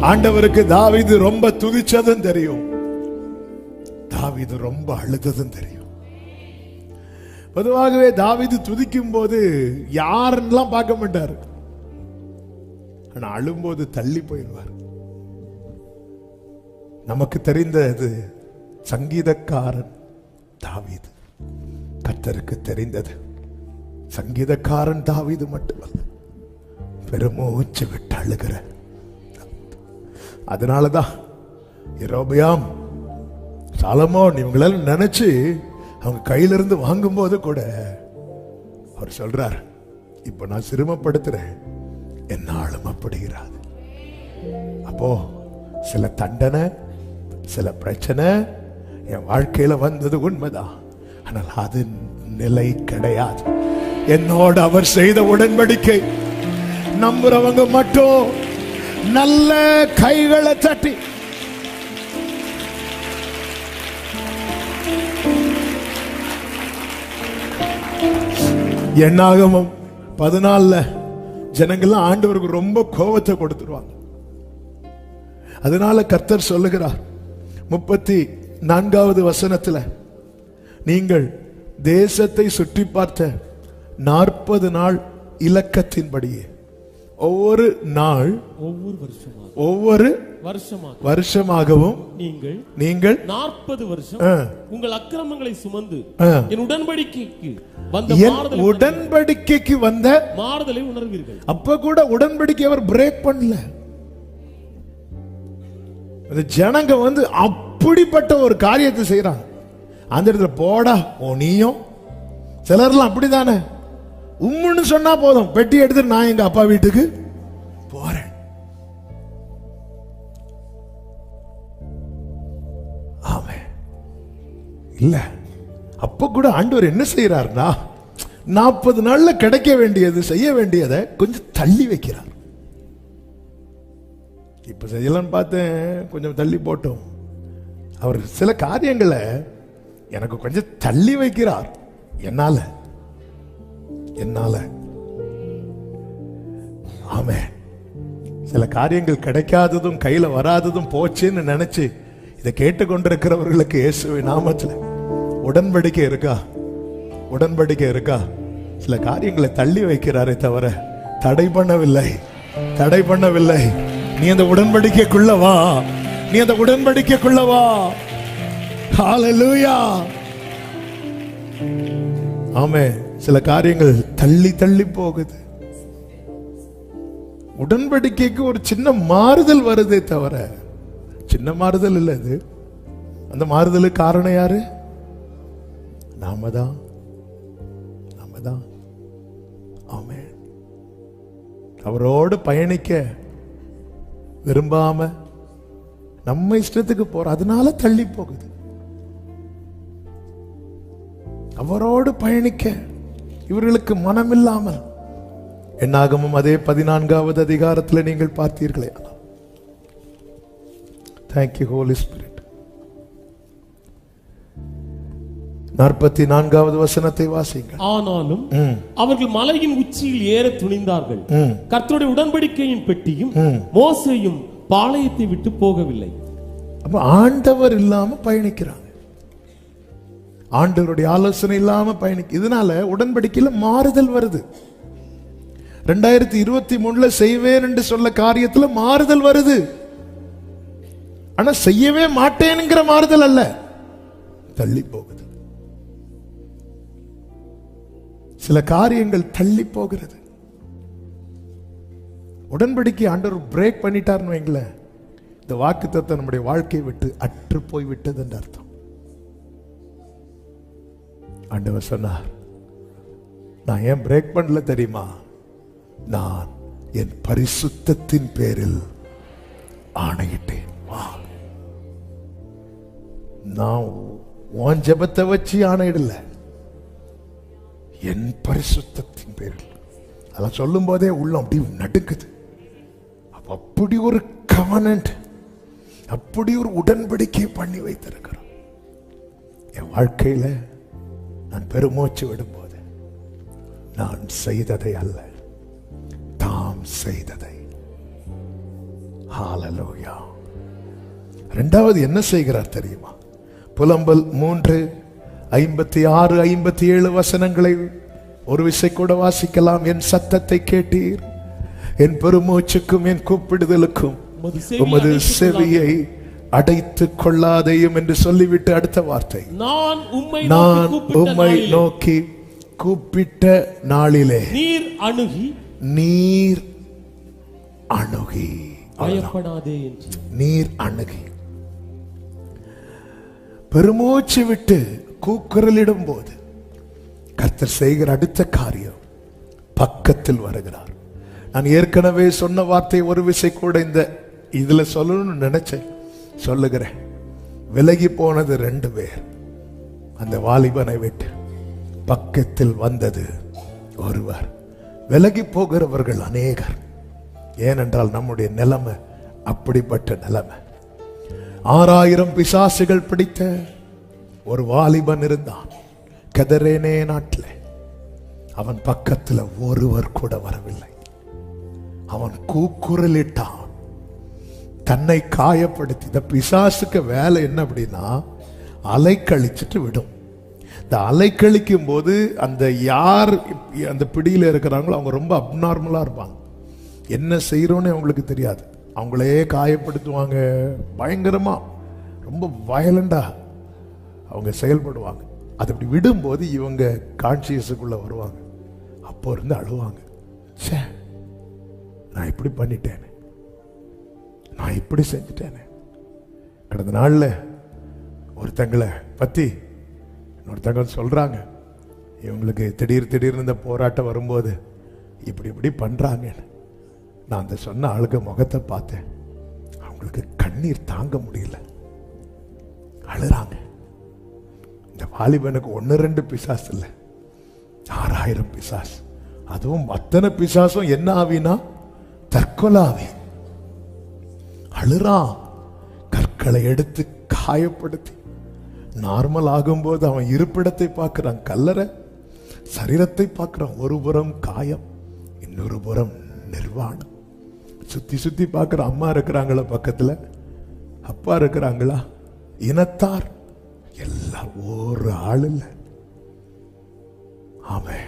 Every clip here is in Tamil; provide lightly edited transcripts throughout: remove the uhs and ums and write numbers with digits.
ஆண்டவருக்கு தாவீது ரொம்ப துதிச்சதும் தெரியும், தாவீது ரொம்ப அழுததும் தெரியும். பொதுவாகவே தாவீது துதிக்கும் போது யாரெல்லாம் பார்க்க மாட்டாரு, ஆனா அழும்போது தள்ளி போயிடுவார். நமக்கு தெரிந்தது சங்கீதக்காரன் தாவீது, கர்த்தருக்கு தெரிந்தது சங்கீதக்காரன் தாவீது மட்டுமல்ல, பெருமூச்சு விட்டு அழுகிற. அதனாலதான் யெரொபெயாம், சாலமோன் இவங்களெல்லாம் நினைச்சு அவங்க கையிலிருந்து வாங்கும் போது கூட அவர் சொல்றார், இப்ப நான் சிரமப்படுத்துறேன், என்னாலும் அப்படிங்கிறார். அப்போ சில தண்டனை, சில பிரச்சனை என் வாழ்க்கையில வந்தது உண்மைதான், ஆனால் அது நிலை கிடையாது. என்னோடு அவர் செய்த உடன்படிக்கை நம்புறவங்க மட்டும் நல்ல கைகளை தட்டி என்னாகமம் 14 ஜனங்கள்லாம் ஆண்டவருக்கு ரொம்ப கோபத்தை கொடுத்துருவாங்க. அதனால கர்த்தர் சொல்லுகிறார் 34வது வசனத்துல, நீங்கள் தேசத்தை சுற்றி பார்த்த 40 நாள் இலக்கத்தின்படியே ஒவ்வொரு நாள் ஒவ்வொரு வருஷமாகவும் நீங்கள் 40 வருஷம் உங்கள் அக்கிரமங்களை சுமந்து என் உடன்படிக்கைக்கு வந்த மாறுதலை உணர்வீர்கள். அப்ப கூட உடன்படிக்கை அவர் பிரேக் பண்ணல. ஜனங்க அப்படிப்பட்ட ஒரு காரியத்தை செய்யறாங்க. அந்த இடத்துல போடா நீயும், சிலர்லாம் அப்படித்தானே, உம்முன்னு சொன்னா போதும், பெட்டி எடுத்து நான் எங்க அப்பா வீட்டுக்கு போறேன். ஆமே இல்ல, அப்ப கூட ஆண்டவர் என்ன செய்யறாருன்னா 40 நாள்ல கிடைக்க வேண்டியது, செய்ய வேண்டியதை கொஞ்சம் தள்ளி வைக்கிறார். இப்ப செய்யலான்னு பார்த்தேன், கொஞ்சம் தள்ளி போட்டோம். அவர் சில காரியங்களை எனக்கு கொஞ்சம் தள்ளி வைக்கிறார். என்னால ஆமே, சில காரியங்கள் கிடைக்காததும் கையில வராததும் போச்சுன்னு நினைச்சு இதை கேட்டுக்கொண்டிருக்கிறவர்களுக்கு இயேசுவின் நாமத்துல உடன்படிக்கை இருக்கா? சில காரியங்களை தள்ளி வைக்கிறாரே தவிர தடை பண்ணவில்லை. நீ அந்த உடன்படிக்கைக்குள்ள வா, ஹல்லேலூயா. ஆமே, சில காரியங்கள் தள்ளி போகுது. உடன்படிக்கைக்கு ஒரு சின்ன மாறுதல் வருதே தவிர, சின்ன மாறுதல் இல்ல இது. அந்த மாறுதலுக்கு காரணம் யாரு? நாம தான். ஆமே, அவரோடு பயணிக்க விரும்பாம நம்ம இஷ்டத்துக்கு போற, அதனால தள்ளி போகுது. அவரோடு பயணிக்க இவர்களுக்கு மனம் இல்லாமல். என்னாகமும் அதே 14வது அதிகாரத்தில் நீங்கள் பார்த்தீர்களே. Thank you holy spirit. 44வது வசனத்தை வாசிங்க. ஆனாலும் அவர்கள் மலையின் உச்சியில் ஏற துணிந்தார்கள், கர்த்தருடைய உடன்படிக்கையின் பெட்டியும் மோசேயும் பாளையத்தை விட்டு போகவில்லை. அப்ப ஆண்டவர் இல்லாம பயணிக்கிறாங்க, ஆண்டவருடைய ஆலோசனை இல்லாம பயணிக்க. இதனால உடன்படிக்கையில மாறுதல் வருது. 2023 செய்வேன் என்று சொல்ல காரியத்துல மாறுதல் வருது. ஆனா செய்யவே மாட்டேன்ங்கிற மாறுதல் அல்ல, தள்ளி போகுது. சில காரியங்கள் தள்ளி போகிறது. உடன்படிக்கை ஆண்டவர் பிரேக் பண்ணிட்டார்னு வைங்களேன், இந்த வாக்குத்தத்தம் நம்முடைய வாழ்க்கையை விட்டு அற்று போய் விட்டது என்று அர்த்தம். ஆண்டவர் சொன்னார், நான் ஏன் பிரேக் பண்ணல தெரியுமா? நான் என் பரிசுத்தத்தின் பேரில் ஆணையிட்டேன். நான் உன் ஜெபத்தை வச்சு ஆணையிடல, என் பரிசுத்தத்தின் பேரில். அதெல்லாம் சொல்லும் போதே உள்ளம் அப்படி நடுக்குது. அப்படி ஒரு கவனன்ட், அப்படி ஒரு உடன்படிக்கை பண்ணி வைத்திருக்கிறோம். என் வாழ்க்கையில நான் பெருமூச்சு விடும்போது நான் செய்ததை அல்ல, தாம் செய்ததை. ஹalleluya. இரண்டாவது என்ன செய்கிறார் தெரியுமா? புலம்பல் 3:56 57 வசனங்களை ஒரு விசை கூட வாசிக்கலாம். என் சத்தத்தை கேட்டீர், என் பெருமூச்சுக்கும் என் கூப்பிடுதலுக்கும் உமது செவியை அடைத்துக் கொள்ளாதேயும் என்று சொல்லிவிட்டு அடுத்த வார்த்தை, நான் உம்மை நோக்கி கூப்பிட்ட நாளிலே நீர் அணுகி பயப்படாதே என்று. நீர் அணுகி பெருமூச்சு விட்டு கூக்குரலிடும் போது கர்த்தர் செய்கிற அடுத்த காரியம், பக்கத்தில் வருகிறார். நான் ஏற்கனவே சொன்ன வார்த்தை ஒரு விசை கூட இந்த இதுல சொல்லணும்னு நினைச்சேன், சொல்லுகிறேன். விலகி போனது 2 பேர், அந்த வாலிபனை விட்டு பக்கத்தில் வந்தது ஒருவர். விலகி போகிறவர்கள் அநேகர். ஏனென்றால் நம்முடைய நிலைமை அப்படிப்பட்ட நிலைமை. 6000 பிசாசுகள் பிடித்த ஒரு வாலிபன் இருந்தான் கதரேனே நாட்டில். அவன் பக்கத்தில் ஒருவர் கூட வரவில்லை. அவன் கூக்குரலிட்டான், தன்னை காயப்படுத்தி. இந்த பிசாசுக்கு வேலை என்ன அப்படின்னா, அலைக்கழிச்சிட்டு விடும். இந்த அலைக்கழிக்கும் போது அந்த யார் அந்த பிடியில் இருக்கிறாங்களோ அவங்க ரொம்ப அப்நார்மலா இருப்பாங்க. என்ன செய்யறோன்னு அவங்களுக்கு தெரியாது. அவங்களே காயப்படுத்துவாங்க, பயங்கரமா ரொம்ப வயலண்டா அவங்க செயல்படுவாங்க. அது அப்படி விடும்போது இவங்க கான்சியஸுக்குள்ள வருவாங்க. அப்போ இருந்து அழுவாங்க, சே நான் இப்படி பண்ணிட்டேனே, நான் இப்படி செஞ்சுட்டேனே. கடந்த நாள்ல ஒருத்தங்களை பத்தி இன்னொருத்தங்க சொல்றாங்க, இவங்களுக்கு திடீர்னு இந்த போராட்டம் வரும்போது இப்படி பண்றாங்கன்னு. நான் அந்த சொன்ன ஆளுக்கு முகத்தை பார்த்தேன், அவங்களுக்கு கண்ணீர் தாங்க முடியல, அழுறாங்க. இந்த வாலிபனுக்கு 1-2 பிசாசு இல்லை, 6000 பிசாசு. அதுவும் அத்தனை பிசாசும் என்ன ஆவினா தற்கொலாவி. அழுறான், கற்களை எடுத்து காயப்படுத்தி. நார்மல் ஆகும்போது அவன் இருப்பிடத்தை பார்க்கிறான், கல்லறை சரீரத்தை பார்க்கிறான். ஒரு புறம் காயம், இன்னொரு புறம் நிர்வாணம். சுத்தி பார்க்கிற அம்மா இருக்கிறாங்களா பக்கத்துல, அப்பா இருக்கிறாங்களா, இனத்தார் எல்லாம் ஒரு ஆள் இல்லை. அவன்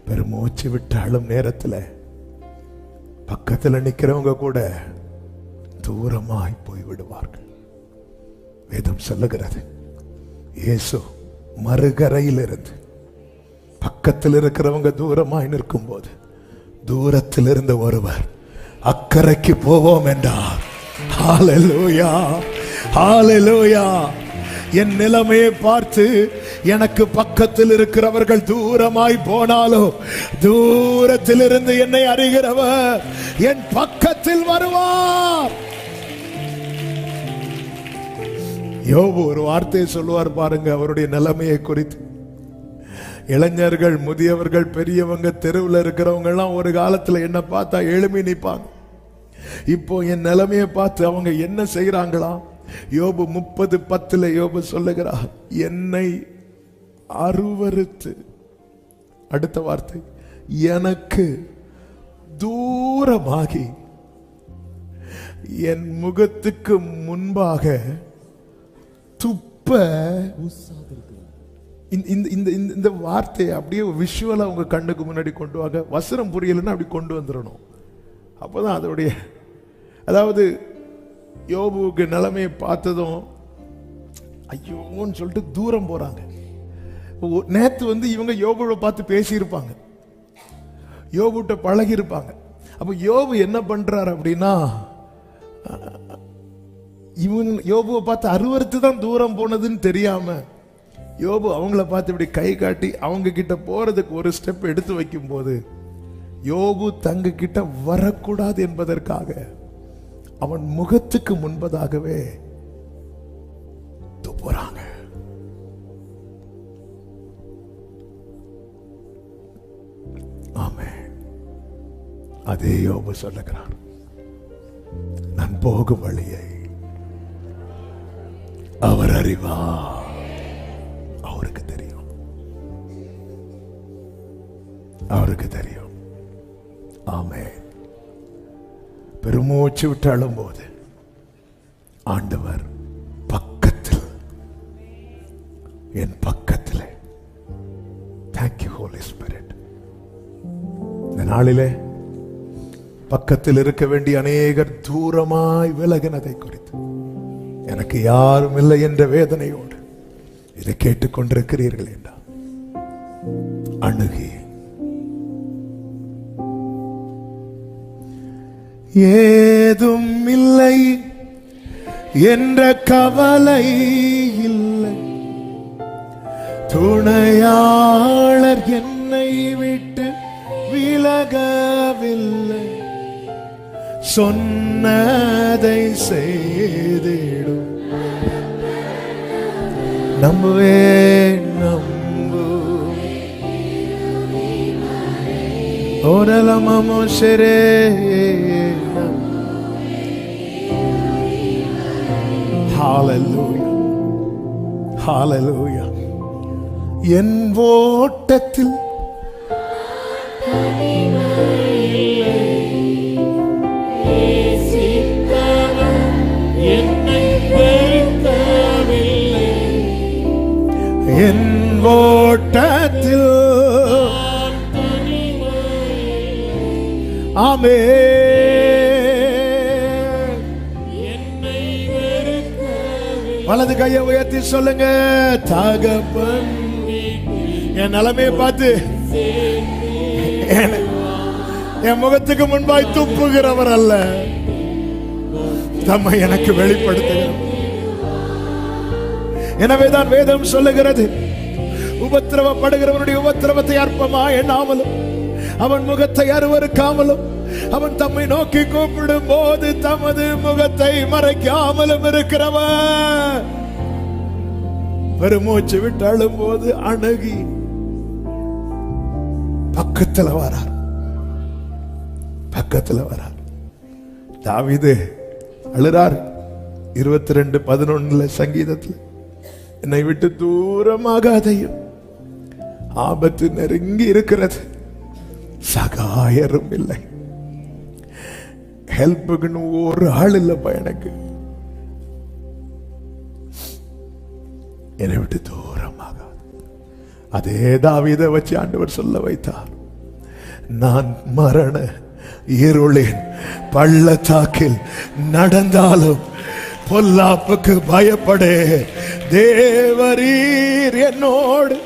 பெருமூச்சு விட்டு அழும் நேரத்தில் பக்கத்தில் நிற்கிறவங்க கூட தூரமாய் போய் விடுவார்கள். வேதம் சொல்லுகிறது, இயேசு மறுகரையில் இருந்து பக்கத்தில் இருக்கிறவங்க தூரமாய் நிற்கும் போது தூரத்தில் இருந்த ஒருவர் அக்கறைக்கு போவோம் என்றார். ஹalleluya, ஹalleluya. என் நிலைமையை பார்த்து எனக்கு பக்கத்தில் இருக்கிறவர்கள் தூரமாய் போனாலும் தூரத்தில் இருந்து என்னை அறிகிறவர் என் பக்கத்தில் வருவார். யோபு ஒரு வார்த்தையை சொல்லுவார் பாருங்க, அவருடைய நிலைமையை குறித்து. இளைஞர்கள், முதியவர்கள், பெரியவங்க, தெருவில் இருக்கிறவங்க எல்லாம் ஒரு காலத்துல என்ன பார்த்தா எழுப்பி நிற்பாங்க. இப்போ என் நிலைமையை பார்த்து அவங்க என்ன செய்யறாங்களா? யோபு 30:10 யோபு சொல்லுகிறார், என்னை அருவருத்து, அடுத்த வார்த்தை, எனக்கு தூரமாகி என் முகத்துக்கு முன்பாக துப்ப. இந்த வார்த்தையை அப்படியே விஷுவலா உங்க கண்ணுக்கு முன்னாடி கொண்டு வாங்க. வசனம் புரியலன்னா அப்படி கொண்டு வந்துடணும். அப்போதான் அதோடைய, அதாவது யோபுக்கு நிலைமையை பார்த்ததும் ஐயோன்னு சொல்லிட்டு தூரம் போறாங்க. நேத்து இவங்க யோபுவை பார்த்து பேசியிருப்பாங்க, யோபுட்ட பழகி இருப்பாங்க. அப்ப யோபு என்ன பண்றாரு அப்படின்னா, இவங்க யோபுவை பார்த்து அருவருத்து தான் தூரம் போனதுன்னு தெரியாம யோபு அவங்கள பார்த்து இப்படி கை காட்டி அவங்க கிட்ட போறதுக்கு ஒரு ஸ்டெப் எடுத்து வைக்கும் போது யோபு தங்க கிட்ட வரக்கூடாது என்பதற்காக அவன் முகத்துக்கு முன்பதாகவே போறாங்க. ஆமென். அதே யோபு சொல்லுகிறார், நான் போகும் வழியை அவர் அறிவார், அவருக்கு தெரியும், அவருக்கு தெரியும். ஆமென். பெருமூச்சு விட்டு அழும்போது ஆண்டவர் பக்கத்தில், என் பக்கத்தில். Thank you holy spirit. இந்த நாளிலே பக்கத்தில் இருக்க வேண்டிய அநேகர் தூரமாய் விலகினதை குறித்து, எனக்கு யாரும் இல்லை என்ற வேதனையோடு இதை கேட்டுக்கொண்டிருக்கிறீர்கள் என்றால் அணுகி, ஏதும் இல்லை என்ற கவலை இல்லை, துணையாளர் என்னை விட்டு விலகவில்லை, சொன்னதை செய்திடும், நம்புவேன் நம்பு ஓரலமோ சரே. ஹalleluya, ஹalleluya. என் ஓட்டத்தில் என் ஓட்டத்தில் ஆமென். வலது கையை உயர்த்தி சொல்லுங்க, தகப்பன் என் நிலைமையை பார்த்து என் முகத்துக்கு முன்பாய் துப்புகிறவர் அல்ல, தம்மை எனக்கு வெளிப்படுத்துகிறார். எனவேதான் வேதம் சொல்லுகிறது, உபத்திரவப்படுகிறவனுடைய உபத்திரவத்தை அற்பமா எண்ணாமலும் அவன் முகத்தை அருவருக்காமலும் அவன் தம்மை நோக்கி கூப்பிடும் போது தமது முகத்தை மறைக்காமலும் இருக்கிறவன் பெருமூச்சு விட்டு அழும்போது அணுகி பக்கத்துல வரார், பக்கத்துல வரார். தாவீது அழுறார் 22:11 சங்கீதத்தில், என்னை விட்டு தூரமாகாதையும், ஆபத்து நெருங்கி இருக்கிறது, சகாயரும் இல்லை, ஹெல்ப்புக்குன்னு ஒரு ஆள் இல்லப்பா எனக்கு, என்னை விட்டு தூரமாக. அதே தாவீதை வச்சு ஆண்டவர் சொல்ல வைத்தார், நான் மரண இருளின் பள்ளத்தாக்கில் நடந்தாலும் பொல்லாப்புக்கு பயப்படே, தேவரீர் என்னோடு